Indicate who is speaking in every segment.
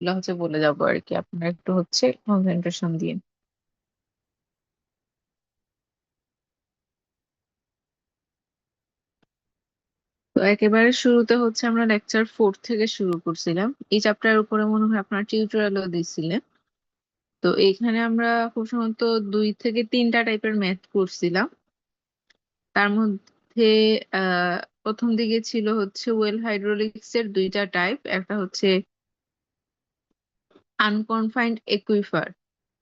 Speaker 1: এগুলো হচ্ছে বলে যাবো আর কি, আপনারা একটু হচ্ছে কনসেন্ট্রেশন দিয়ে। তো একেবারে শুরুতে হচ্ছে আমরা লেকচার 4 থেকে শুরু করছিলাম। এই চ্যাপ্টারের উপরে মনে হয় আপনার টিউটোরিয়ালও দিছিলেন। তো এইখানে আমরা খুব সম্ভবত 2 থেকে 3টা টাইপের ম্যাথ করছিলাম। তার মধ্যে আহ প্রথম দিকে ছিল হচ্ছে ওয়েল হাইড্রোলিক্স এর 2টা টাইপ, একটা হচ্ছে আনকনফাইন্ড একুইফার।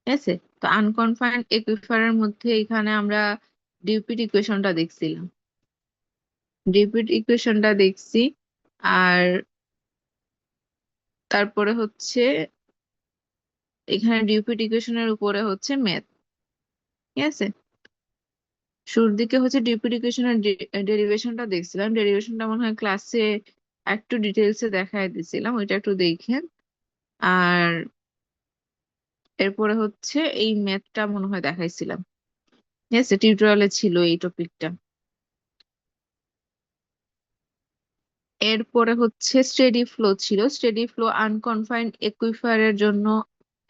Speaker 1: ঠিক আছে, তো আনকনফাইন্ড একুইফারের মধ্যে এখানে আমরা ডিউপিট ইকুয়েশনটা দেখছিলাম, ডিউপিট ইকুয়েশনটা দেখছি। আর তারপরে হচ্ছে এখানে ডিউপিট ইকুয়েশনের উপরে হচ্ছে ম্যাথ। ঠিক আছে, শুরুর দিকে হচ্ছে ডিউপিট ইকুয়েশনের ডেরিভেশনটা দেখছিলাম, ডেরিভেশনটা মনে হয় ক্লাসে একটু ডিটেলসে দেখাই দিছিলাম, ওইটা একটু দেখেন। আর এরপরে হচ্ছে এই ম্যাথটা মনে হয় দেখাইছিলাম। ঠিক আছে, টিউটোরিয়ালে ছিল এই টপিকটা। এরপরে হচ্ছে স্টেডি ফ্লো ছিল। স্টেডি ফ্লো আনকনফাইন্ড একুইফারের জন্য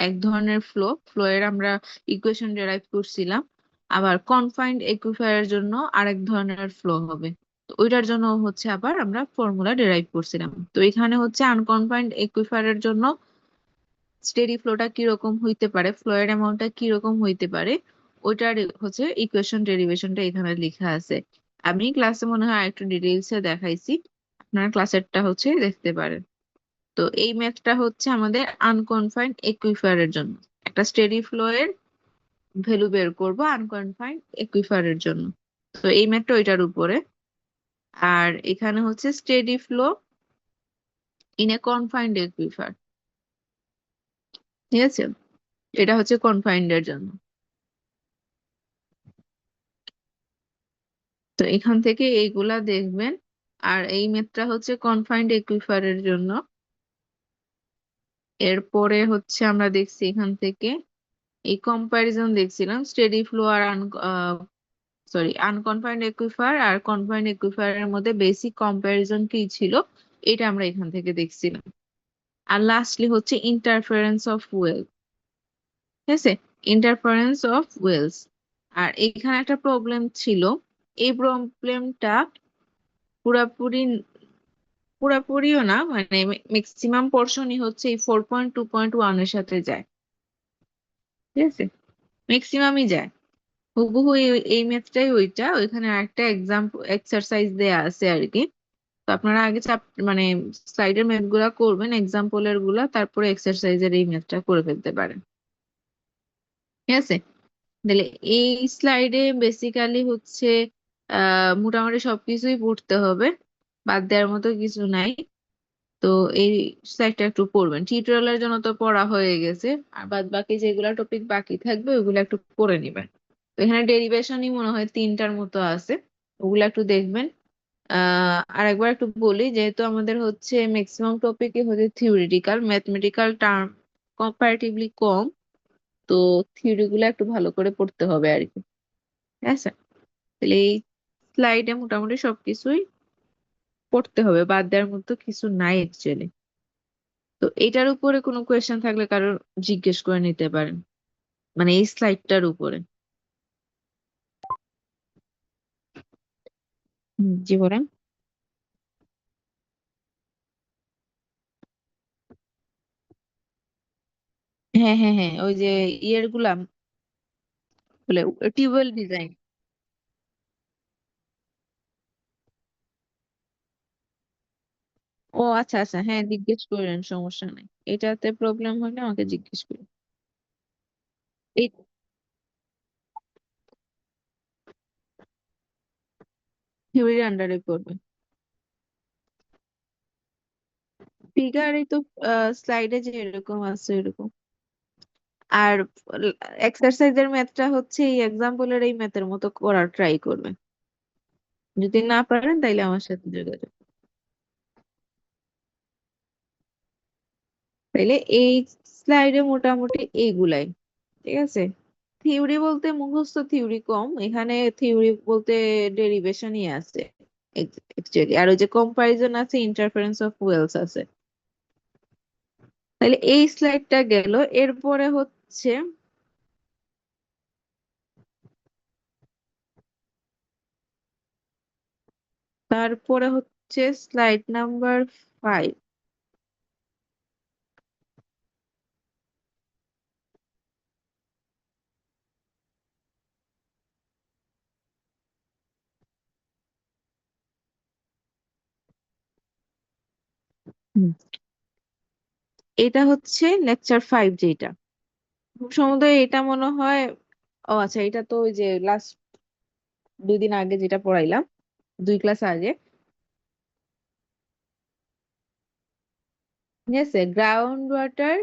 Speaker 1: এক ধরনের ফ্লো, ফ্লো এর আমরা ইকুয়েশন ডেরাইভ করছিলাম। আবার কনফাইন্ড একুইফারের জন্য আরেক ধরনের ফ্লো হবে, তো ওইটার জন্য হচ্ছে আবার আমরা ফর্মুলা ডেরাইভ করছিলাম। তো এখানে হচ্ছে আনকনফাইন্ড একুইফারের জন্য স্টেডি ফ্লোটা কিরকম হইতে পারে, ফ্লো এর অ্যামাউন্টটা কিরকম হইতে পারে, ওইটার হচ্ছে ইকুয়েশন ডেরিভেশনটা এখানে লেখা আছে। আমি ক্লাসে মনে হয় একটু ডিটেইলসে দেখাইছি, আপনারা ক্লাসেরটা হচ্ছে দেখতে পারেন। তো এই ম্যাথটা হচ্ছে আমাদের আনকনফাইন্ড একুইফারের জন্য, একটা স্টেডি ফ্লো এর ভ্যালু বের করব আনকনফাইন্ড একুইফারের জন্য। তো এই ম্যাথটা ওইটার উপরে। আর এখানে হচ্ছে steady flow in a confined একুইফার। ঠিক আছে, এটা হচ্ছে কনফাইন্ড এর জন্য। তো এখান থেকে এইগুলা দেখবেন। আর এই ম্যাথটা হচ্ছে কনফাইন্ড একুইফারের জন্য। এরপরে হচ্ছে আমরা দেখছি এখান থেকে এই কম্প্যারিজন দেখছিলাম স্টেডি ফ্লো আর আনকনফাইন্ড একুইফার আর কনফাইন্ড একুইফারের মধ্যে বেসিক কম্প্যারিজন কি ছিল, এটা আমরা এখান থেকে দেখছিলাম। আর লাস্টলি হচ্ছে ইন্টারফারেন্স অফ ওয়েল। ঠিক আছে, ইন্টারফারেন্স অফ ওয়েলস। আর এখানে একটা প্রবলেম ছিল, এই প্রবলেমটা পুরাপুরি পুরাপুরিও না, মানে ম্যাক্সিমাম পোর্শনই হচ্ছে এই 4.2.1 এর সাথে যায়। ঠিক আছে, ম্যাক্সিমামই যায় হুবহু এই ম্যাথটাই ওইটা, ওইখানে একটা এক্সাম এক্সারসাইজ দেয়া আছে আর কি। তো আপনারা আগে মানে স্লাইডের ম্যাথ গুলা করবেন, এক্সাম্পলের গুলা, তারপরে এক্সারসাইজের এই ম্যাথটা করে ফেলতে পারেন। ঠিক আছে, তাহলে এই স্লাইডে বেসিক্যালি হচ্ছে মোটামুটি সবকিছুই পড়তে হবে, বাদ দেওয়ার মতো কিছু নাই। তো এই স্লাইডটা একটু পড়বেন, টিউটোরিয়ালের জন্য তো পড়া হয়ে গেছে, আর বাদ বাকি যেগুলা টপিক বাকি থাকবে ওইগুলো একটু পড়ে নিবেন। তো এখানে ডেরিভেশনই মনে হয় 3টার মতো আছে, ওগুলো একটু দেখবেন। আর একবার একটু বলি, যেহেতু আমাদের হচ্ছে ম্যাক্সিমাম টপিকই হচ্ছে থিওরিটিক্যাল, ম্যাথমেটিক্যাল টার্ম কম্পারেটিভলি কম, তো থিওরি গুলো একটু ভালো করে পড়তে হবে আর কি। ঠিক আছে, তাহলে এই স্লাইডে মোটামুটি সবকিছুই পড়তে হবে, বাদ দেওয়ার মতো কিছু নাই অ্যাকচুয়ালি। তো এটার উপরে কোনো কোয়েশ্চেন থাকলে কারোর জিজ্ঞেস করে নিতে পারেন, মানে এই স্লাইডটার উপরে। জি বলেন। হ্যাঁ হ্যাঁ হ্যাঁ, ওই যে ইয়ের গুলা বলে টিউবওয়েল ডিজাইন। ও আচ্ছা আচ্ছা, হ্যাঁ জিজ্ঞেস করেন, সমস্যা নাই। এটাতে প্রবলেম হলে আমাকে জিজ্ঞেস করুন। এই থিওরির আন্ডারে পড়বে। ফিগার এই তো স্লাইডে যে এরকম আছে এরকম। আর এক্সারসাইজের ম্যাথটা হচ্ছে এই এক্সাম্পলের এই ম্যাথের মতো করার ট্রাই করবেন। যদি না পারেন তাইলে আমার সাথে যোগাযোগ। তাইলে এই স্লাইডে মোটামুটি এইগুলাই। ঠিক আছে, থিওরি বলতে মুখস্থ থিওরি কম এখানে, থিওরি বলতে ডেরিভেশনই আছে একচুয়ালি। আর ওই যে কম্পারিজন আছে, ইন্টারফারেন্স অফ ওয়েলস আছে। তাহলে এই স্লাইডটা গেল। এরপরে হচ্ছে স্লাইড নাম্বার 5। এটা হচ্ছে লেকচার 5 যেটা, খুব সম্ভবত এটা মনে হয়। ও আচ্ছা, এটা তো ওই যে লাস্ট 2 দিন আগে যেটা পড়াইলাম, 2 ক্লাস আগে। ঠিক আছে, গ্রাউন্ড ওয়াটার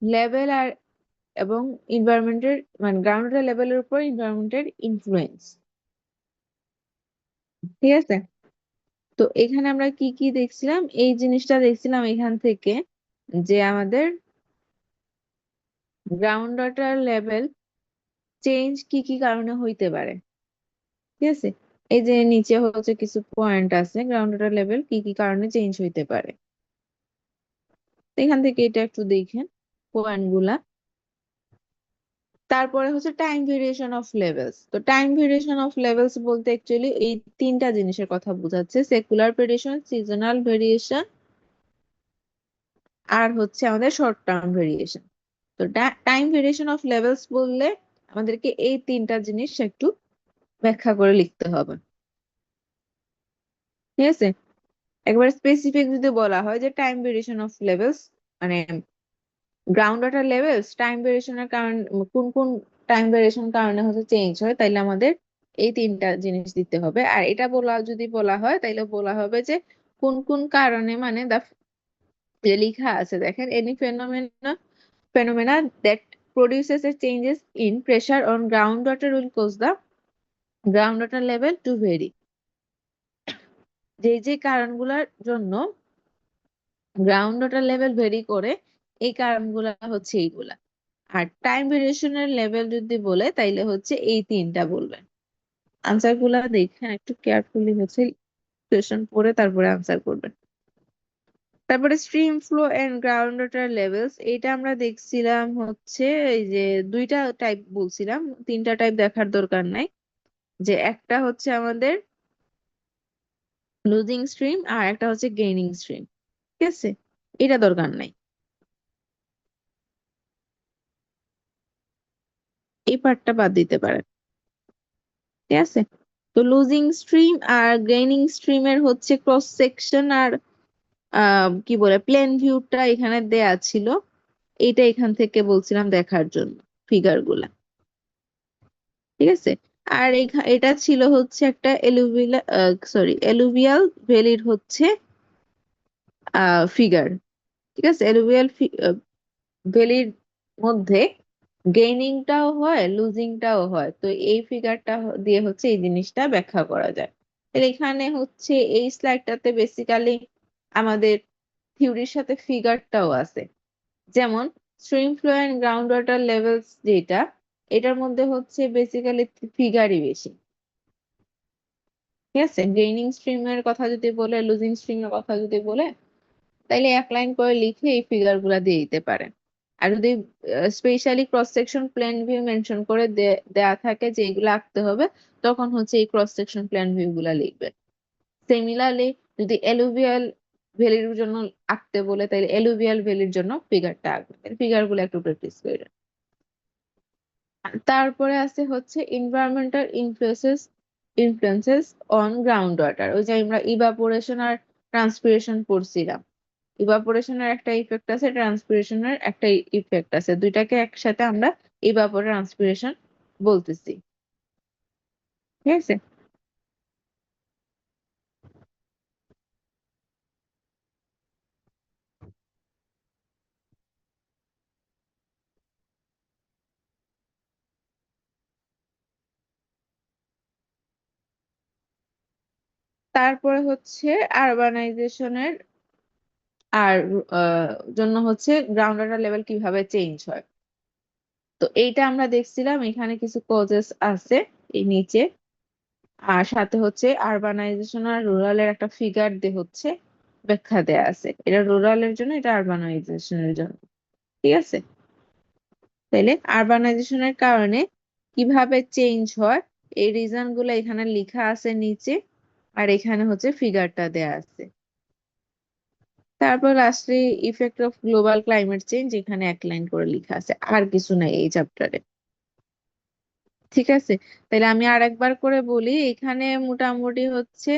Speaker 1: লেভেল আর এবং এনভায়রনমেন্টের, মানে গ্রাউন্ড ওয়াটার লেভেলের উপর এনভায়রনমেন্টের ইনফ্লুয়েন্স। ঠিক আছে, তো এখানে আমরা কি কি দেখছিলাম, এই জিনিসটা দেখছিলাম এখান থেকে, যে আমাদের গ্রাউন্ড ওয়াটার লেভেল চেঞ্জ কি কি কারণে হইতে পারে। ঠিক আছে, এই যে নিচে হচ্ছে কিছু পয়েন্ট আছে, গ্রাউন্ড ওয়াটার লেভেল কি কি কারণে চেঞ্জ হইতে পারে। তো এখান থেকে এটা একটু দেখেন পয়েন্ট গুলা। তারপরে হচ্ছে টাইম ভেরিয়েশন অফ লেভেলস। তো টাইম ভেরিয়েশন অফ লেভেলস বলতে অ্যাকচুয়ালি এই তিনটা জিনিসের কথা বোঝাচ্ছে: সেকুলার ভেরিয়েশন, সিজনাল ভেরিয়েশন, আর হচ্ছে আমাদের শর্ট টার্ম ভেরিয়েশন। তো টাইম ভেরিয়েশন অফ লেভেলস বললে আমাদেরকে এই তিনটা জিনিস একটু ব্যাখ্যা করে লিখতে হবে। ঠিক আছে, একবার স্পেসিফিক যদি বলা হয় যে টাইম ভেরিয়েশন অফ লেভেলস, মানে গ্রাউন্ড ওয়াটার লেভেলস টাইম ভেরিয়েশনের কারণ, কোন কোন টাইম ভেরিয়েশন কারণে হচ্ছে চেঞ্জ হয়, তাইলে আমাদের এই তিনটা জিনিস দিতে হবে। আর এটা যদি বলা হয় তাইলে বলা হবে যে কোন কোন কারণে, মানে যে লেখা আছে দেখেন, any phenomena that produces a changes in pressure on groundwater will cause the groundwater level to vary। যে যে কারণগুলোর জন্য গ্রাউন্ড ওয়াটার লেভেল ভেরি করে, এই কারণগুলা হচ্ছে এইগুলা। আর টাইম ভেরিয়েশনের লেভেল যদি বলে তাইলে হচ্ছে এই তিনটা বলবেন। আনসার গুলা দেখেন একটু কেয়ারফুলি, হচ্ছে কোয়েশ্চেন পড়ে তারপরে আনসার করবেন। তারপরে stream flow and ground water levels, এটা আমরা দেখছিলাম হচ্ছে এই যে দুইটা টাইপ বলছিলাম, তিনটা টাইপ দেখার দরকার নাই। যে একটা হচ্ছে আমাদের লুজিং স্ট্রিম আর একটা হচ্ছে গেইনিং স্ট্রিম। ঠিক আছে, এটা দরকার নাই, এই পার্টটা বাদ দিতে পারেন। ঠিক আছে, তো লুজিং স্ট্রিম আর গেইনিং স্ট্রিমের হচ্ছে ক্রস সেকশন আর কি বলে প্লেন ভিউটা এখানে দেয়া ছিল। এইটা এখান থেকে বলছিলাম দেখার জন্য, ফিগার গুলা। ঠিক আছে, আর এটা ছিল হচ্ছে একটা এলুভিয়াল ভ্যালির হচ্ছে ফিগার। ঠিক আছে, এলুভিয়াল ভ্যালির মধ্যে গেইনিংটাও হয় লুজিংটাও হয়, তো এই ফিগারটা দিয়ে হচ্ছে এই জিনিসটা ব্যাখ্যা করা যায়। এর এখানে হচ্ছে এই স্লাইডটাতে বেসিক্যালি আমাদের থিওরির সাথে ফিগারটাও আছে। যেমন stream flow and ground water levels যেটা, এটার মধ্যে হচ্ছে বেসিক্যালি ফিগারই বেশি। ঠিক আছে, গেইনিং স্ট্রিমের কথা যদি বলে, লুজিং স্ট্রিমের কথা যদি বলে, তাইলে এক লাইন করে লিখে এই ফিগার গুলা দিয়ে দিতে পারেন। আর যদি specially cross section plan view mention করে দেয়া থাকে যে এগুলো আঁকতে হবে, তখন হচ্ছে এই ক্রস সেকশন প্ল্যান ভিউ গুলা লিখবেন। সিমিলারলি যদি এলুভিয়াল ভ্যালির জন্য আঁকতে বলে, তাহলে এলুভিয়াল ভ্যালির জন্য ফিগারটা আঁকবেন। ফিগার গুলো একটু প্র্যাকটিস করে। তারপরে আছে হচ্ছে environmental influences on ground water. ওই যে আমরা ইভাপোরেশন আর ট্রান্সপিরেশন পড়ছিলাম, ইভাপোরেশনের একটা ইফেক্ট আছে, ট্রান্সপিরেশনের একটা ইফেক্ট আছে, দুইটাকে একসাথে আমরা ইভাপোর ট্রান্সপিরেশন বলতেছি। ঠিক আছে, তারপরে হচ্ছে আরবানাইজেশনের আর জন্য হচ্ছে গ্রাউন্ড ওয়াটার লেভেল কিভাবে চেঞ্জ হয়। তো এইটা আমরা দেখছিলাম, এখানে কিছু কজেস আছে এই নিচে, আর সাথে হচ্ছে আরবানাইজেশন আর রুরাল এর একটা ফিগার হচ্ছে ব্যাখ্যা দেয়া আছে, এটা রুরালের জন্য, এটা আরবানাইজেশনের জন্য। ঠিক আছে, তাইলে আরবানাইজেশনের কারণে কিভাবে চেঞ্জ হয় এই রিজন গুলো এখানে লেখা আছে নিচে, আর এখানে হচ্ছে ফিগারটা দেয়া আছে। তারপর lastly effect of global climate change, এখানে এক লাইন করে লেখা আছে, আর কিছু নাই এই চ্যাপ্টারে। ঠিক আছে, তাহলে আমি আর একবার করে বলি। এখানে মোটামুটি হচ্ছে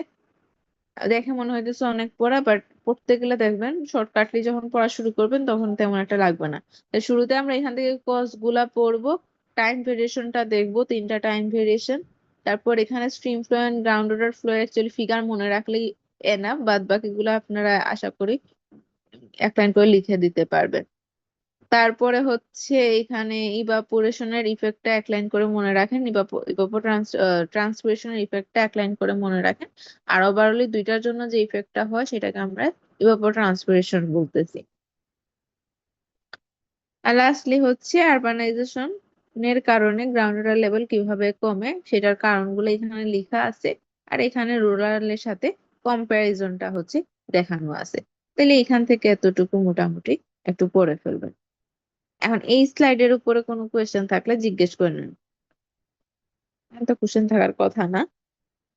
Speaker 1: দেখে মনে হইতেছে অনেক পড়া, বাট পড়তে গেলে দেখবেন শর্টকাটলি যখন পড়া শুরু করবেন তখন তেমন একটা লাগবে না। তাই শুরুতে আমরা এখান থেকে কজ গুলা পড়বো, টাইম ভেরিয়েশনটা দেখবো, তিনটা টাইম ভেরিয়েশন। তারপর এখানে stream flow and ground water flow actually figure মনে রাখলেই এনাফ, বাদ বাকিগুলো আপনারা আশা করি এক লাইন করে লিখে দিতে পারবেন। তারপরে হচ্ছে এখানে ইভাপোরেশনের ইফেক্টটা এক লাইন করে মনে রাখেন, ট্রান্সপিরেশনের ইফেক্টটা এক লাইন করে মনে রাখেন। আর ওভারঅলি দুইটার জন্য যে ইফেক্টটা হয় সেটাকে আমরা ইভাপোট্রান্সপিরেশন বলতেছি। আর লাস্টলি হচ্ছে আরবানাইজেশন এর কারণে গ্রাউন্ড ওয়াটার লেভেল কিভাবে কমে সেটার কারণগুলো এখানে লেখা আছে, আর এখানে রুরালের সাথে কম্প্যারিজনটা হচ্ছে দেখানো আছে। তাহলে এখান থেকে এতটুকু মোটামুটি একটু পড়ে ফেলবেন। এখন এই স্লাইডের উপরে কোনো কোয়েশ্চেন থাকলে জিজ্ঞেস করে নেন। তো কোশ্চেন থাকার কথা না,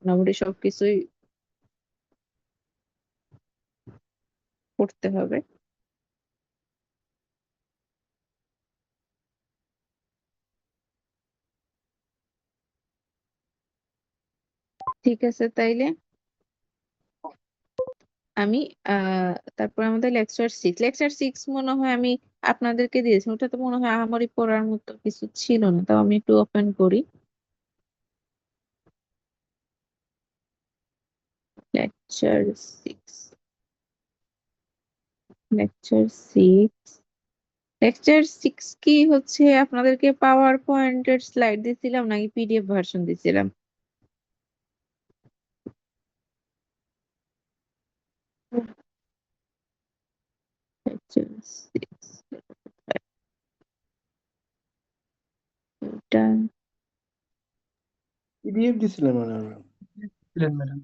Speaker 1: মোটামুটি সবকিছুই পড়তে হবে। ঠিক আছে, তাইলে আমি তারপর আমাদের লেকচার সিক্স মনে হয় আমি আপনাদেরকে দিয়েছি, ওটা তো মনে হয় আহামরি পড়ার মতো কিছু ছিল না, তাও আমি একটু ওপেন করি। লেকচার 6, লেকচার 6, লেকচার 6 কি হচ্ছে আপনাদেরকে পাওয়ার পয়েন্টের স্লাইড দিছিলাম নাকি পিডিএফ ভার্সন দিছিলাম? লেকচার 6, এটা
Speaker 2: পিডিএফ দিছিলেন মানে আমরা ছিলেন ম্যাডাম।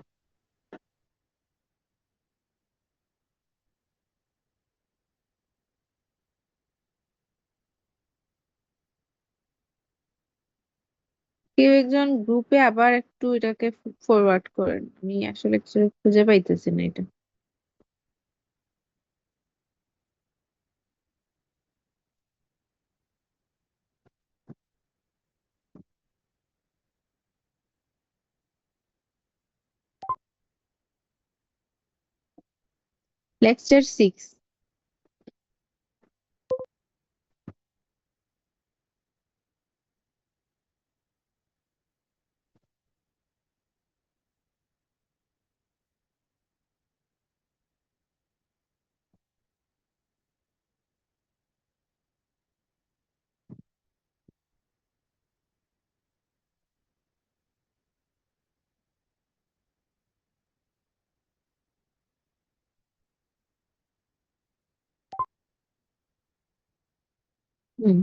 Speaker 1: কেউ একজন গ্রুপে আবার একটু এটাকে ফরওয়ার্ড করেন, আমি আসলে কিছু খুঁজে পাইতেছি না এটা। লেকচার 6। হুম,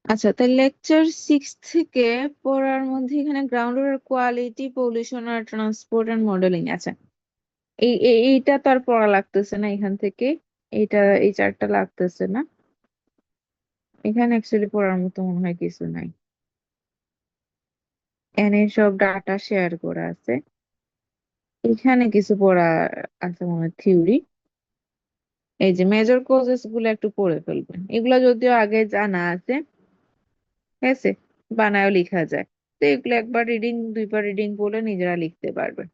Speaker 1: আচ্ছা, তাই লেকচার 6 থেকে পড়ার মধ্যে এখানে গ্রাউন্ড ওয়াটার কোয়ালিটি, পলিউশন আর ট্রান্সপোর্ট এন্ড মডেলিং, আচ্ছা এইটা তো আর পড়া লাগতেছে না এখান থেকে, এইটা এই চারটা লাগতেছে না। এখানে অ্যাকচুয়ালি পড়ার মতো মনে হয় কিছু নাই, এখানে সব ডাটা শেয়ার করা আছে। এখানে কিছু পড়া আছে মনে হয় থিওরি। এই যে মেজর কজেস গুলো একটু পড়ে ফেলবেন, এগুলো যদিও আগে জানা আছে, ঠিক আছে, বানায়ও লেখা যায়। তো এগুলো একবার রিডিং, দুইবার রিডিং পড়লে নিজেরা লিখতে পারবে।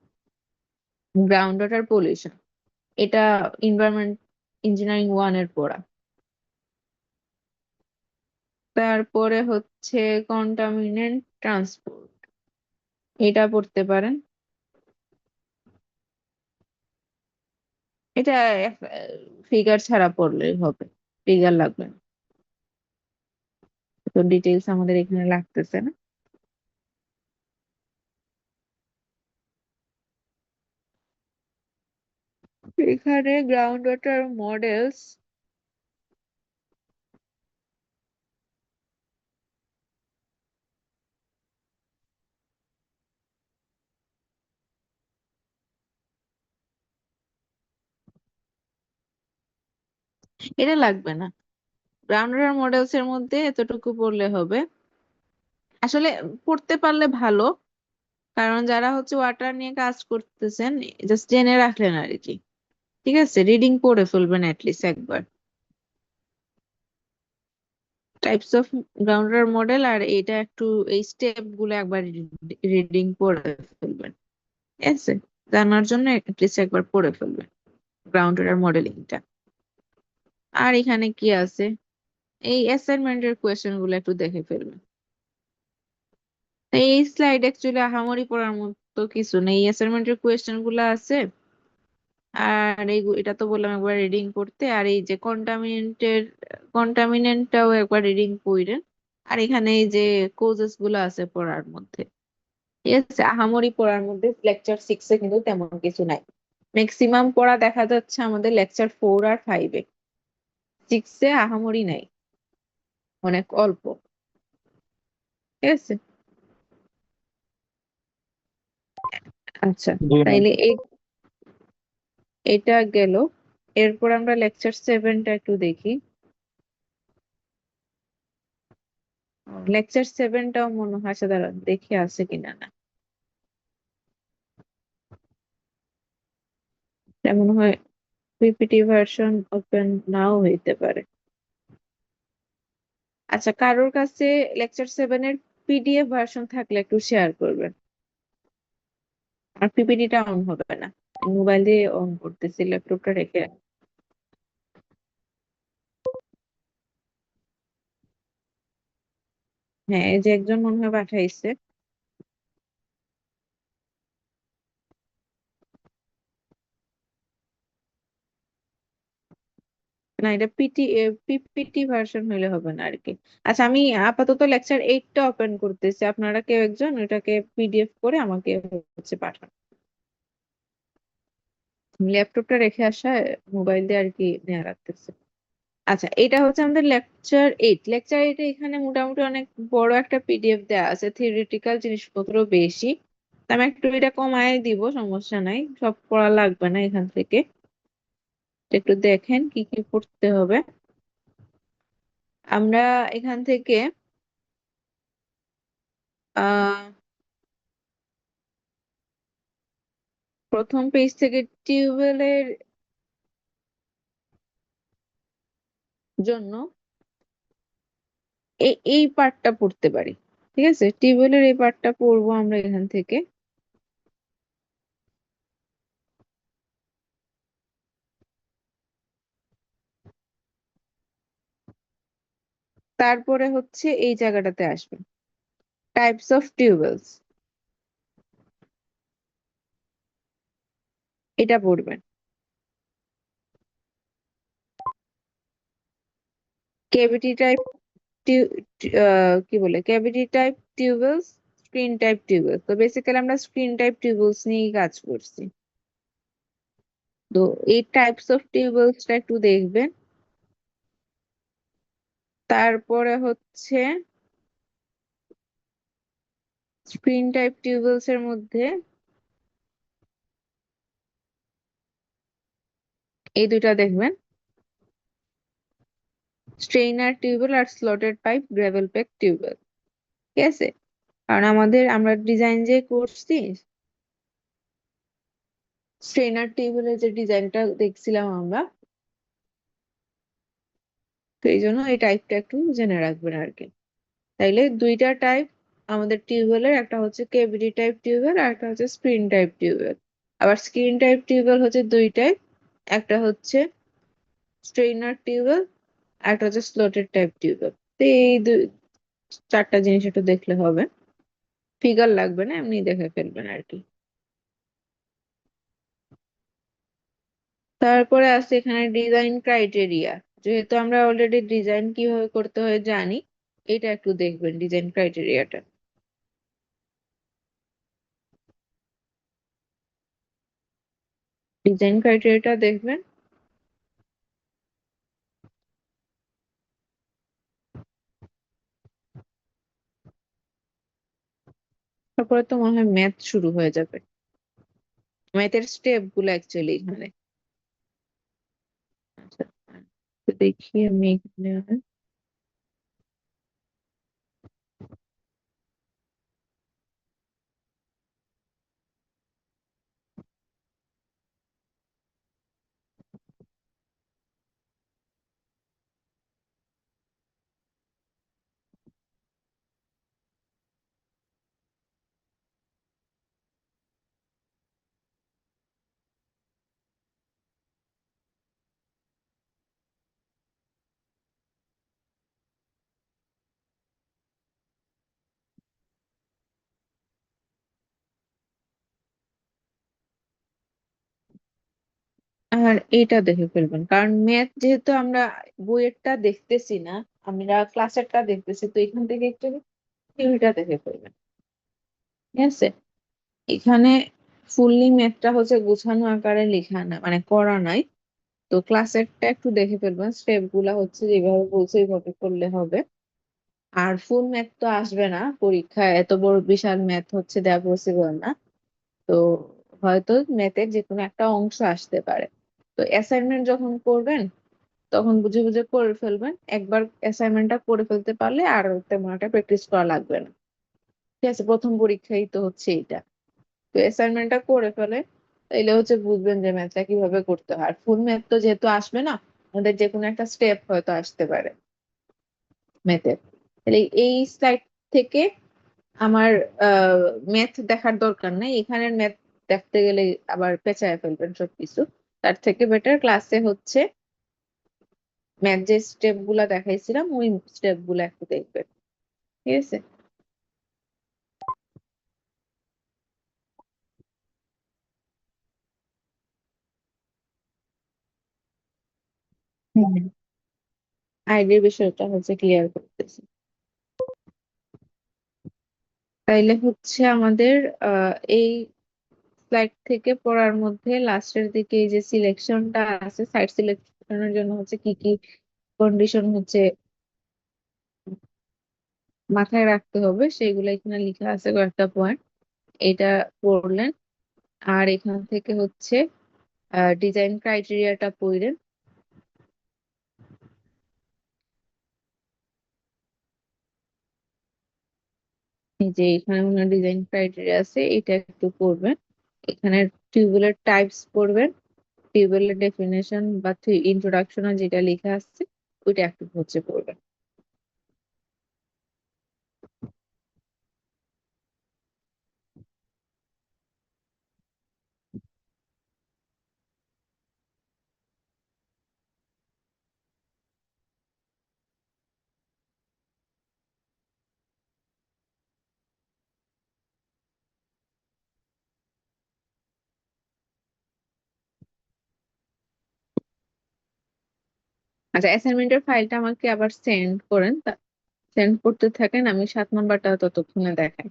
Speaker 1: গ্রাউন্ড ওয়াটার পলিউশন, এটা এনভায়রনমেন্ট ইঞ্জিনিয়ারিং 1 এর পড়া। তারপরে হচ্ছে কন্টামিনেন্ট ট্রান্সপোর্ট, এটা পড়তে পারেন। এটা ফিগার ছাড়া পড়লেই হবে, ফিগার লাগবে না, তো ডিটেইলস আমাদের এখানে লাগতেছে না। এখানে গ্রাউন্ড ওয়াটার মডেলস, এটা লাগবে না। গ্রাউন্ড ওয়াটার মডেলস এর মধ্যে এতটুকু পড়লে হবে। আসলে পড়তে পারলে ভালো, কারণ যারা হচ্ছে ওয়াটার নিয়ে কাজ করতেছেন জাস্ট জেনে রাখলেন আর কি। ঠিক আছে, রিডিং পড়ে ফেলবেন অ্যাটলিস্ট একবার। Types of ground water model আর এটা একটু এই স্টেপ গুলো একবার রিডিং পড়ে ফেলবেন। ঠিক আছে, জানার জন্য অ্যাটলিস্ট একবার পড়ে ফেলবেন গ্রাউন্ড ওয়াটার মডেলিংটা। আর এখানে কি আছে, এই অ্যাসাইনমেন্টের কোয়েশ্চেন গুলো একটু দেখে ফেলবেন। এই স্লাইড অ্যাকচুয়ালি আহামরি পড়ার মতো কিছু নেই, অ্যাসাইনমেন্টের কোয়েশ্চেন গুলো আছে। আর এই এটা তো বললাম একবার রিডিং করতে, আর এই যে কন্টামিনেন্টটাও একবার রিডিং পড়েন। আর এখানে এই যে কোজেস গুলো আছে পড়ার মধ্যে। ঠিক আছে, আহামরি পড়ার মধ্যে লেকচার 6-এ কিন্তু তেমন কিছু নাই। ম্যাক্সিমাম পড়া দেখা যাচ্ছে আমাদের লেকচার 4 আর 5-এ। 6-এ আহামরি নাই, অনেক অল্প। ঠিক আছে। আচ্ছা,
Speaker 2: জি ম্যাম।
Speaker 1: তাইলে এটা গেল। এরপর আমরা লেকচার 7টা একটু দেখি। লেকচার 7টাও মনে হয়, আচ্ছা দাঁড়ান দেখি আছে কিনা না। এটা মনে হয় পিপিটি ভার্সন ওপেন নাও হইতে পারে। আচ্ছা, কারোর কাছে লেকচার 7-এর পিডিএফ ভার্সন থাকলে একটু শেয়ার করবেন। আর পিপিটিটা অন হবে না, মোবাইল দিয়ে অন করতেছি, ল্যাপটপটা রেখে। হ্যাঁ, এই যে একজন মনে হয় পাঠাইছে। না, এটা পিপিটি ভার্সন হইলে হবে না আর কি। আচ্ছা, আমি আপাতত লেকচার 8টা ওপেন করতেছি, আপনারা কেউ একজন ওটাকে পিডিএফ করে আমাকে হচ্ছে পাঠান। ল্যাপটপটা রেখে আসা, মোবাইল দিয়ে আর কি নেওয়া রাখতেছে। আচ্ছা, এটা হচ্ছে আমাদের লেকচার 8 এখানে মোটামুটি অনেক বড় একটা পিডিএফ দেওয়া আছে, থিওরিটিক্যাল জিনিসপত্র বেশি। তো আমি একটু এটা কমায় দিব, সমস্যা নাই, সব পড়া লাগবে না এখান থেকে। একটু দেখেন কি কি পড়তে হবে। আমরা এখান থেকে আহ প্রথম পেজ থেকে টিউবওয়েলের জন্য এই পার্টটা পড়তে পারি। ঠিক আছে, টিউবওয়েলের এই পার্টটা পড়বো আমরা এখান থেকে। তারপরে হচ্ছে এই জায়গাটাতে আসবে, টাইপস অফ টিউবওয়েলস, এটা পড়বেন। কেভিটি টাইপ কি বলে, cavity type tube wells, screen type tube wells. তো বেসিক্যালি আমরা স্ক্রিন টাইপ টিউবওয়েলস নিয়েই কাজ করছি। তো এই টাইপস অফ টিউবওয়েলসটা একটু দেখবেন। তারপরে হচ্ছে স্ক্রিন টাইপ টিউবওয়েলস এর মধ্যে এই দুইটা দেখবেন, স্ট্রেইনার টিউবওয়েল আর slotted pipe gravel pack tubewell. ঠিক আছে, কারণ আমরা ডিজাইন যে করছি, স্ট্রেইনার টিউবওয়েলের যে ডিজাইনটা দেখছিলাম আমরা, তো এই জন্য এই টাইপটা একটু জেনে রাখবেন আর কি। তাইলে দুইটা টাইপ আমাদের টিউবওয়েলের, একটা হচ্ছে কেভিটি টাইপ টিউবওয়েল আর একটা হচ্ছে স্ক্রিন টাইপ টিউবওয়েল। আবার স্ক্রিন টাইপ টিউবওয়েল হচ্ছে দুই টাইপ, একটা হচ্ছে স্ট্রেইনার টিউবওয়েল আর একটা হচ্ছে স্লটেড টাইপ টিউবওয়েল। তো এই চারটা জিনিস একটু দেখলে হবে, ফিগার লাগবে না, এমনি দেখে ফেলবেন আর কি। তারপরে আছে এখানে ডিজাইন ক্রাইটেরিয়া। যেহেতু আমরা অলরেডি ডিজাইন কিভাবে করতে হয় জানি, এটা একটু দেখবেন ডিজাইন ক্রাইটেরিয়াটা। ডিজাইন ক্রাইটেরিয়াটা দেখবেন। তারপরে তো মনে হয় ম্যাথ শুরু হয়ে যাবে, ম্যাথের স্টেপ গুলো অ্যাকচুয়ালি এখানে। আচ্ছা, দেখি আমি এখানে। আর এটা দেখে ফেলবেন, কারণ ম্যাথ যেহেতু আমরা বইয়েরটা দেখতেছি না, আমরা ক্লাসেরটা দেখতেছি, তো এখান থেকে একটু থিওরিটা দেখে ফেলবেন। ঠিক আছে, এখানে ফুললি ম্যাথটা হচ্ছে গোছানো আকারে লেখা না, মানে করা নাই। তো ক্লাসেরটা একটু দেখে ফেলবেন, স্টেপ গুলা হচ্ছে যেভাবে বলছে এইভাবে করলে হবে। আর ফুল ম্যাথ তো আসবে না পরীক্ষায়, এত বড় বিশাল ম্যাথ হচ্ছে দেওয়া পসিবল না। তো হয়তো ম্যাথের যে কোনো একটা অংশ আসতে পারে। তো অ্যাসাইনমেন্ট যখন করবেন তখন বুঝে বুঝে করে ফেলবেন, একবার অ্যাসাইনমেন্টটা করে ফেলতে পারলে আর তেমন একটা প্র্যাকটিস করা লাগবে না। ঠিক আছে, প্রথম পরীক্ষাই তো হচ্ছে এইটা। তো অ্যাসাইনমেন্টটা করে ফেলে, তাইলে হচ্ছে বুঝবেন যে ম্যাথটা কিভাবে করতে হয়। আর ফুল ম্যাথ তো যেহেতু আসবে না, আমাদের যে কোনো একটা স্টেপ হয়তো আসতে পারে ম্যাথের। তাহলে এই স্লাইড থেকে আমার ম্যাথ দেখার দরকার নাই, এখানের ম্যাথ দেখতে গেলে আবার পেঁচায় ফেলবেন সবকিছু। তার থেকে বেটার ক্লাসে হচ্ছে ম্যাথ যে স্টেপ গুলা দেখাইছিলাম ওই স্টেপ গুলা একটু দেখবেন। ঠিক আছে। হুম। আইডির বিষয়টা হচ্ছে ক্লিয়ার করতেছি। তাইলে হচ্ছে আমাদের এই স্লাইড থেকে পড়ার মধ্যে লাস্টের দিকে এই যে সিলেকশনটা আছে, সাইট সিলেকশনের জন্য হচ্ছে কি কি কন্ডিশন হচ্ছে মাথায় রাখতে হবে সেগুলো এখানে লেখা আছে কয়েকটা পয়েন্ট। এটা পড়লেন। আর এখান থেকে হচ্ছে ডিজাইন ক্রাইটেরিয়াটা পড়লেন। এই যে এখানে ওনার ডিজাইন ক্রাইটেরিয়া আছে, এটা একটু পড়বেন। এখানে টিউবওয়েলের টাইপস পড়বেন, টিউবওয়েলের ডেফিনেশন বা ইন্ট্রোডাকশন যেটা লেখা আছে ওইটা একটু হচ্ছে পড়বেন। আচ্ছা, অ্যাসাইনমেন্টের ফাইলটা আমাকে আবার সেন্ড করেন, সেন্ড করতে থাকেন, আমি 7 নম্বরটা ততক্ষণে দেখাই।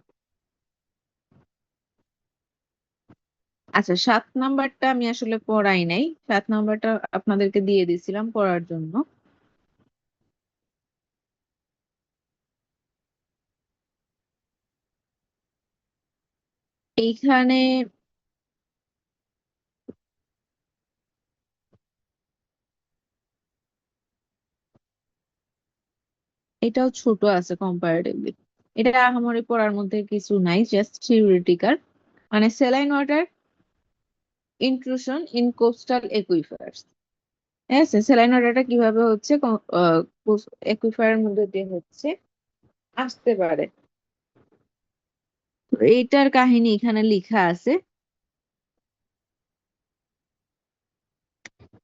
Speaker 1: আচ্ছা, 7 নম্বরটা আমি আসলে পড়াই নাই, 7 নম্বরটা আপনাদেরকে দিয়ে দিছিলাম পড়ার জন্য। এইখানে এটাও ছোট আছে কম্পারেটিভলি। এটা আহামরি পড়ার মধ্যে কিছু নাই, জাস্ট থিওরিটিক্যাল। মানে saline water intrusion in coastal aquifers. ঠিক আছে, স্যালাইন ওয়াটারটা কিভাবে হচ্ছে একুইফারের মধ্যে দিয়ে হচ্ছে আসতে পারে, তো এইটার কাহিনী এখানে লেখা আছে।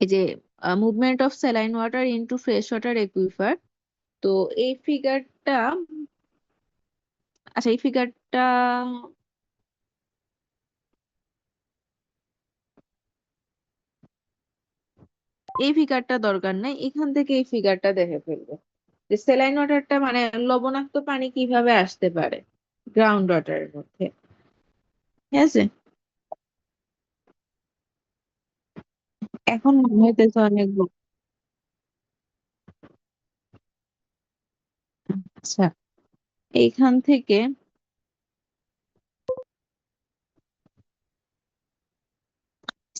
Speaker 1: এই যে movement of saline water into fresh water একুইফার। তো এই ফিগারটা, আচ্ছা এই ফিগারটা, এই ফিগারটা দরকার নাই, এখান থেকে এই ফিগারটা দেখে ফেলবো যে স্যালাইন ওয়াটারটা মানে লবণাক্ত পানি কিভাবে আসতে পারে গ্রাউন্ড ওয়াটারের মধ্যে। ঠিক আছে, এখন মনে হইতেছে অনেক আচ্ছা, এইখান থেকে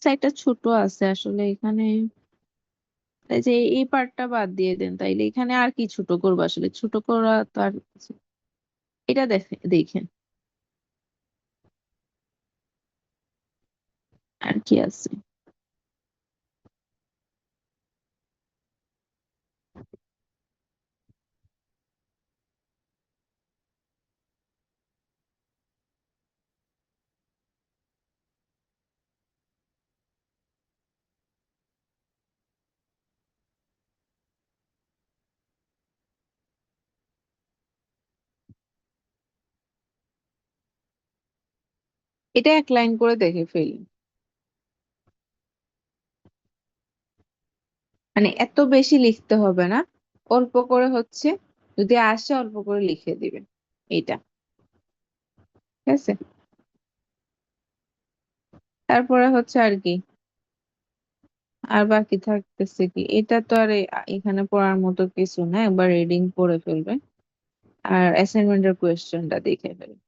Speaker 1: সাইডটা ছোট আছে আসলে এখানে। তাই যে এই পার্টটা বাদ দিয়ে দেন, তাইলে এখানে আর কি ছোট করবো, আসলে ছোট করা তো আর এটা দেখেন আর কি আছে। এটা এক লাইন করে দেখে ফেলি, মানে এত বেশি লিখতে হবে না, অল্প করে হচ্ছে, যদি আসে অল্প করে লিখে দিবেন এইটা, ঠিক আছে। তারপরে হচ্ছে আর কি, আর বাকি থাকতেছে কি, এটা তো আর এখানে পড়ার মতো কিছু না, একবার রিডিং করে ফেলবেন আর অ্যাসাইনমেন্টের কোয়েশ্চেনটা দেখে ফেলবেন।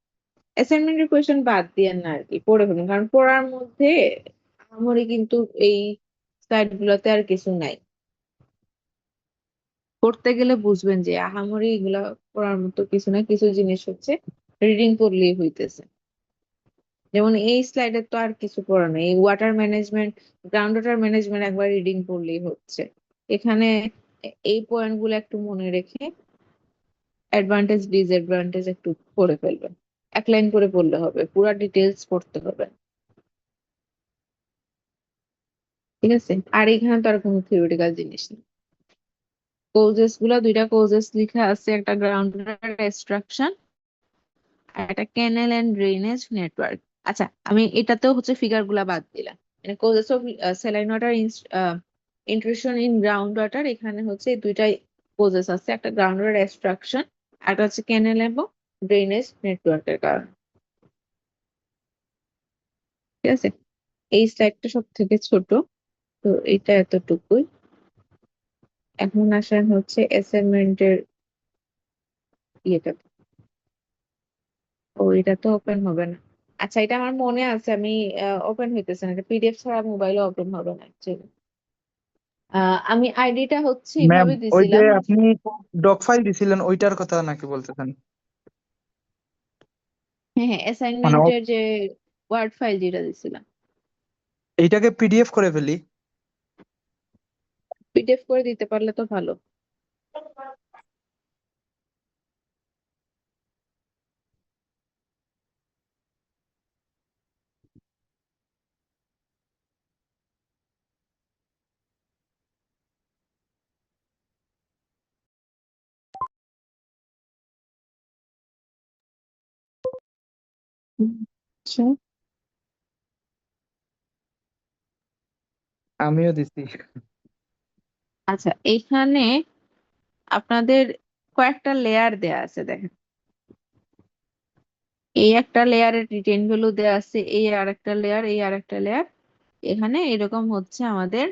Speaker 1: অ্যাসাইনমেন্টের কোয়েশ্চেন বাদ দিয়েন না আর কি, পড়ে ফেলুন, কারণ পড়ার মধ্যে আমারই কিন্তু এই সাইড গুলোতে আর কিছু নাই। পড়তে গেলে বুঝবেন যে আহামরি এগুলা পড়ার মতো কিছু না, কিছু জিনিস হচ্ছে রিডিং করলেই হইতেছে। যেমন এই স্লাইডে তো আর কিছু পড়া নেই, এই water management, ground water management একবার রিডিং করলেই হচ্ছে। এখানে এই পয়েন্ট গুলো একটু মনে রেখে অ্যাডভান্টেজ ডিসঅ্যাডভান্টেজ একটু পড়ে ফেলবেন, এক লাইন করে পড়লে হবে, পুরো ডিটেলস পড়তে হবে, ঠিক আছে। আর এখানে তো আর কোনো থিওরিটিক্যাল জিনিস নেই। কোজেস গুলা দুইটা কোজেস লেখা আছে, একটা গ্রাউন্ড ওয়াটার এক্সট্রাকশন আর একটা ক্যানেল এন্ড ড্রেনেজ নেটওয়ার্ক। আচ্ছা, আমি এটাতেও হচ্ছে ফিগার গুলা বাদ দিলাম, মানে causes of saline water intrusion in ground water, এখানে হচ্ছে এই দুইটাই কোজেস আছে, একটা গ্রাউন্ড ওয়াটার এক্সট্রাকশন, একটা হচ্ছে ক্যানেল এবং ড্রেনেজ নেটওয়ার্কের কারণে, ঠিক আছে। এই স্লাইডটা সব থেকে ছোট, তো এটা এতটুকুই। এখন আসেন হচ্ছে অ্যাসাইনমেন্টের ইয়েটা, ও এটা তো ওপেন হবে না। আচ্ছা, এটা আমার মনে আছে, আমি ওপেন হইতেছে না, এটা পিডিএফ ছাড়া মোবাইলে ওপেন হবে না actually। আমি আইডিটা হচ্ছে
Speaker 3: ম্যাম,
Speaker 1: এইভাবে
Speaker 3: ওই যে
Speaker 1: দিছিলাম।
Speaker 3: আপনি ডক ফাইল দিছিলেন ওইটার কথা নাকি বলতেছেন?
Speaker 1: হ্যাঁ হ্যাঁ,
Speaker 3: মানে
Speaker 1: অ্যাসাইনমেন্টের যে ওয়ার্ড ফাইল যেটা দিছিলাম,
Speaker 3: এইটাকে পিডিএফ করে ফেলি?
Speaker 1: পিডিএফ করে দিতে পারলে তো ভালো। আচ্ছা,
Speaker 3: আমিও দিছি।
Speaker 1: আচ্ছা, এইখানে আপনাদের কয়েকটা লেয়ার দেয়া আছে দেখেন, এই একটা লেয়ারের রিটেন ভ্যালু দেয়া আছে, এই আর একটা লেয়ার, এই আর একটা লেয়ার, এখানে এরকম হচ্ছে আমাদের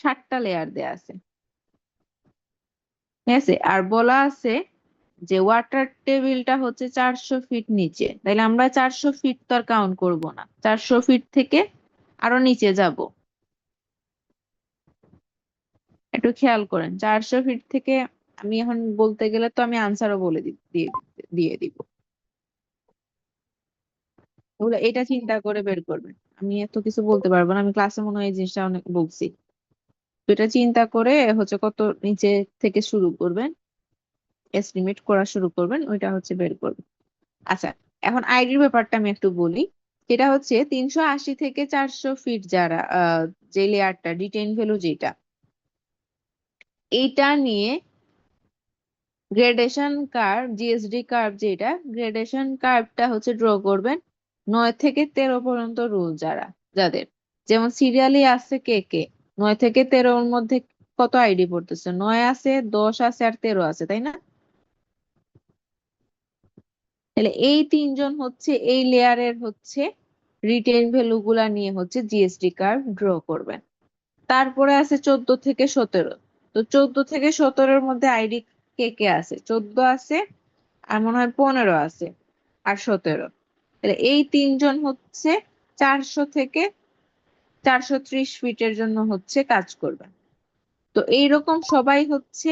Speaker 1: 7টা লেয়ার দেয়া আছে, ঠিক আছে। আর বলা আছে যে ওয়াটার টেবিলটা হচ্ছে 400 ফিট নিচে, তাইলে আমরা 400 ফিট তো আর কাউন্ট করবো না, 400 ফিট থেকে আরো নিচে যাব। একটু খেয়াল করেন, 400 ফিট থেকে আমি এখন বলতে গেলে তো আমি আনসারও বলে দিয়ে দিয়ে দিব, ওগুলো এটা চিন্তা করে বের করবেন। আমি এত কিছু বলতে পারবো না, আমি ক্লাসে মনে হয় এই জিনিসটা অনেক বলছি। তো এটা চিন্তা করে হচ্ছে কত নিচে থেকে শুরু করবেন, এস্টিমেট করা শুরু করবেন, ওইটা হচ্ছে বের করবেন। আচ্ছা, এখন আইডির ব্যাপারটা আমি একটু বলি, যেটা হচ্ছে 380 থেকে 400 ফিট যারা যে লেয়ারটা ডিটেইন ভ্যালু যেটা, এইটা নিয়ে গ্রেডেশন কার্ভ, জিএসডি কার্ভ যেটা, গ্রেডেশন কার্ভটা হচ্ছে ড্র করবেন 9 থেকে 13 পর্যন্ত রুল যারা, যাদের যেমন সিরিয়ালি আছে কে কে, 9 থেকে 13 মধ্যে কত আইডি পড়তেছে, 9 আছে, 10 আছে আর 13 আছে, তাই না? তাহলে এই তিনজন হচ্ছে এই লেয়ারের হচ্ছে রিটেন ভ্যালু গুলা নিয়ে হচ্ছে জিএসডি কার্ভ ড্র করবেন। তারপরে আছে 14 থেকে 17, তো 14 থেকে 17-এর মধ্যে আইডি কে কে আছে, 14 আছে আর মনে হয় 15 আছে আর 17, তাহলে এই তিনজন হচ্ছে 400 থেকে 430 ফিটের জন্য হচ্ছে কাজ করবে। তো এইরকম সবাই হচ্ছে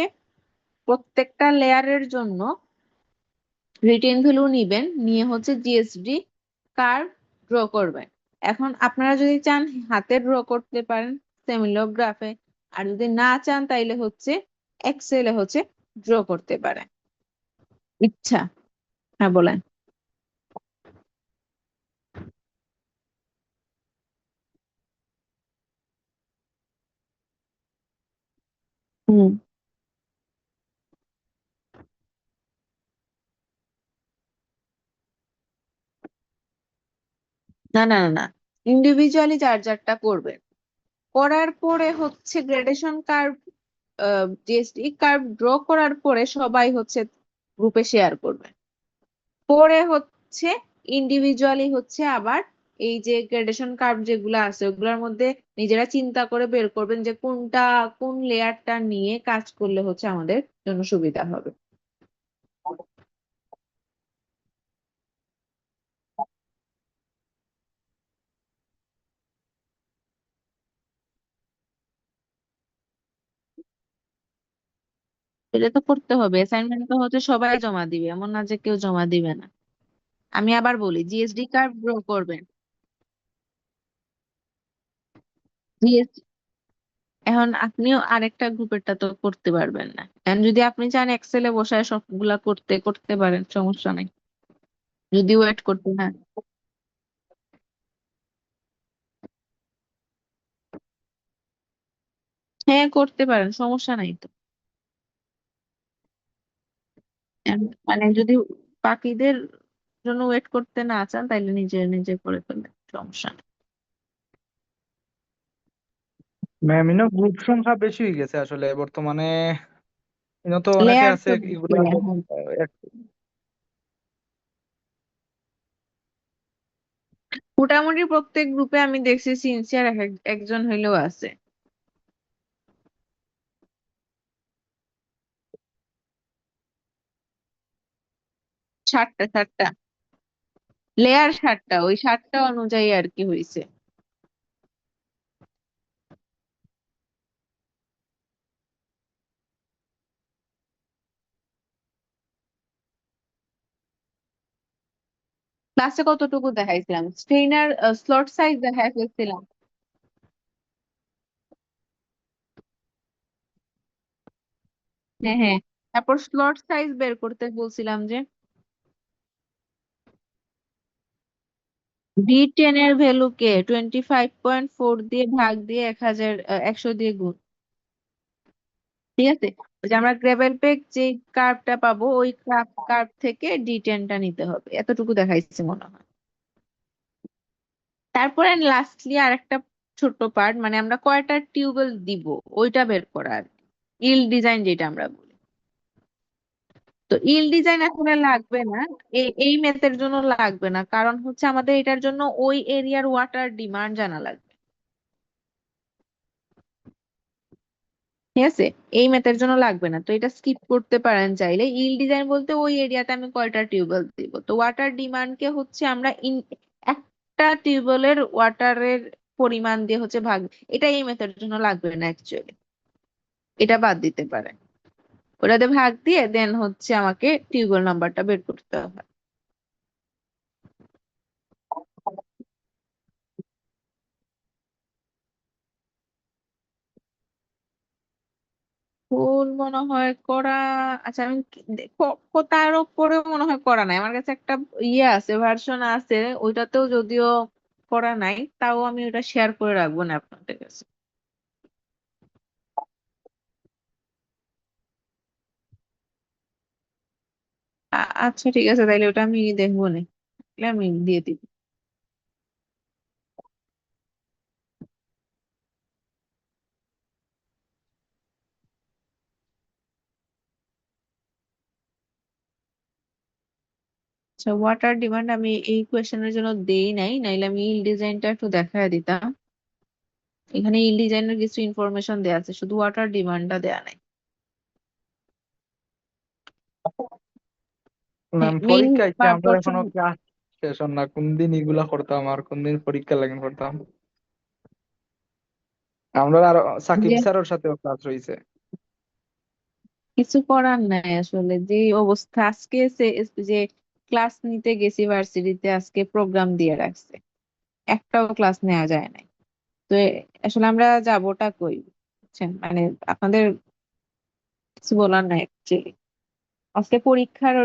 Speaker 1: প্রত্যেকটা লেয়ারের জন্য রিটেন ভ্যালু নিবেন, নিয়ে হচ্ছে জিএসডি কার্ভ ড্র করবেন। এখন আপনারা যদি চান হাতে ড্র করতে পারেন সেমিলোগ্রাফে, আর যদি না চান তাইলে হচ্ছে এক্সেলে হচ্ছে ড্র করতে পারেন, ইচ্ছা। হ্যাঁ বলেন। হুম। না না না না, ইন্ডিভিজুয়ালি যার যারটা করবেন, করার পরে হচ্ছে gradation curve, GSD curve draw করার পরে সবাই হচ্ছে গ্রুপে শেয়ার করবে। পরে হচ্ছে ইন্ডিভিজুয়ালি হচ্ছে আবার এই যে গ্রেডেশন কার্ভ যেগুলো আছে ওগুলোর মধ্যে নিজেরা চিন্তা করে বের করবেন যে কোনটা কোন লেয়ারটা নিয়ে কাজ করলে হচ্ছে আমাদের জন্য সুবিধা হবে। এটা তো করতে হবে, অ্যাসাইনমেন্ট তো হচ্ছে সবাই জমা দিবে, এমন না যে কেউ জমা দিবে না। আমি আবার বলি জিএসডি কার্ভ ড্র করবেন। জিএস এখন আপনিও আরেকটা গ্রুপেরটা তো করতে পারবেন না, এখন যদি আপনি চান এক্সেলে বসায় সবগুলা করতে করতে পারেন, সমস্যা নাই, যদি ওয়েট করতে না। হ্যাঁ করতে পারেন, সমস্যা নাই তো। মানে যদি বাকিদের জন্য ওয়েট করতে না চান তাইলে নিজে নিজে করে ফেলবেন, সমস্যা নেই।
Speaker 3: ম্যাম ইনো গ্রুপ সংখ্যা বেশি হয়ে গেছে আসলে বর্তমানে। ইনো তো অনেকে
Speaker 1: লেয়ার
Speaker 3: আছে
Speaker 1: তো
Speaker 3: এগুলা
Speaker 1: এখন মোটামুটি প্রত্যেক গ্রুপে আমি দেখছি সিনসিয়ার একজন হইলেও আছে। 7টা লেয়ার, 7টা, ওই 7টা অনুযায়ী আর কি হয়েছে। ক্লাসে কতটুকু দেখাইছিলাম, স্ক্রিনার স্লট সাইজ দেখাই ফেলছিলাম। হ্যাঁ হ্যাঁ, তারপর স্লট সাইজ বের করতে বলছিলাম যে D10 এর ভ্যালুকে 25.4 দিয়ে ভাগ দিয়ে 100 দিয়ে গুণ। ঠিক আছে, ওই যে আমরা গ্রেভেল পেক যে কার্ভটা পাবো ওই কার্ভ থেকে D10টা নিতে হবে, এতটুকু দেখাইছে মনে হয়। তারপরে লাস্টলি আর একটা ছোট্ট পার্ট, মানে আমরা কয়টা টিউবওয়েল দিব ওইটা বের করার, ইল ডিজাইন যেটা আমরা বলি। তো ইল ডিজাইন আসলে লাগবে না, এই মেথের জন্য লাগবে না, কারণ হচ্ছে আমাদের এটার জন্য ওই এরিয়ার ওয়াটার ডিমান্ড জানা লাগবে। ঠিক আছে, এই মেথের জন্য লাগবে না, তো এটা স্কিপ করতে পারেন চাইলে। ইল ডিজাইন বলতে ওই এরিয়াতে আমি কয়টা টিউবওয়েল দিব, তো ওয়াটার ডিমান্ডকে হচ্ছে আমরা একটা টিউবওয়েলের ওয়াটারের পরিমাণ দিয়ে হচ্ছে ভাগ, এটা এই মেথের জন্য লাগবে না অ্যাকচুয়ালি, এটা বাদ দিতে পারেন। ওটাতে ভাগ দিয়ে দেন হচ্ছে আমাকে টিউবওয়েল নাম্বারটা বের করতে হবে। ভুল মনে হয় করা, আচ্ছা আমি তার উপরে মনে হয় করা নাই, আমার কাছে একটা ইয়ে আছে, ভার্সন আছে, ওইটাতেও যদিও করা নাই, তাও আমি ওটা শেয়ার করে রাখবো না আপনাদের কাছে। আচ্ছা ঠিক আছে, তাইলে ওটা আমি দেখবো না, তাহলে আমি দিয়ে দিব। আচ্ছা ওয়াটার ডিমান্ড আমি এই কোয়েশ্চেনের জন্য দেই নাই, নাইলে আমি ইল ডিজাইনটা একটু দেখায় দিতাম। এখানে ইল ডিজাইনের কিছু ইনফরমেশন দেয়া আছে, শুধু ওয়াটার ডিমান্ডটা দেয়া নাই। হ্যাঁ
Speaker 3: ম্যাম
Speaker 1: মেইন
Speaker 3: পরীক্ষা আইছে, আমরা
Speaker 1: পারপোর্শন।
Speaker 3: এখনো ক্লাস শেষ হন না, কোন দিন এগুলা করতাম আর কোন দিন পরীক্ষা লাগেন করতাম। আমরা আরো সাকিব
Speaker 1: যে
Speaker 3: স্যারের সাথেও ক্লাস রয়েছে।
Speaker 1: কিছু করার নাই আসলে, যে অবস্থা আজকে যে ক্লাস নিতে গেছি ভার্সিটিতে, আজকে প্রোগ্রাম দিয়ে রাখছে, একটাও ক্লাস নেওয়া যায় নাই। তো আসলে আমরা যাবোটা কই, বুঝছেন? মানে আপনাদের কিছু বলার নাই অ্যাকচুয়ালি। আজকে পরীক্ষার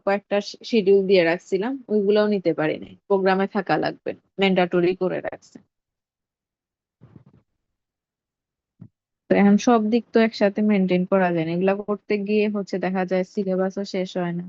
Speaker 1: কয়েকটা শিডিউল দিয়ে রাখছিলাম, ওইগুলোও নিতে পারি নাই, প্রোগ্রামে থাকা লাগবে, ম্যান্ডাটরি করে রাখছে। তো এখন সব দিক তো একসাথে মেনটেন করা যায় না, এগুলা করতে গিয়ে হচ্ছে দেখা যায় সিলেবাসও শেষ হয় না।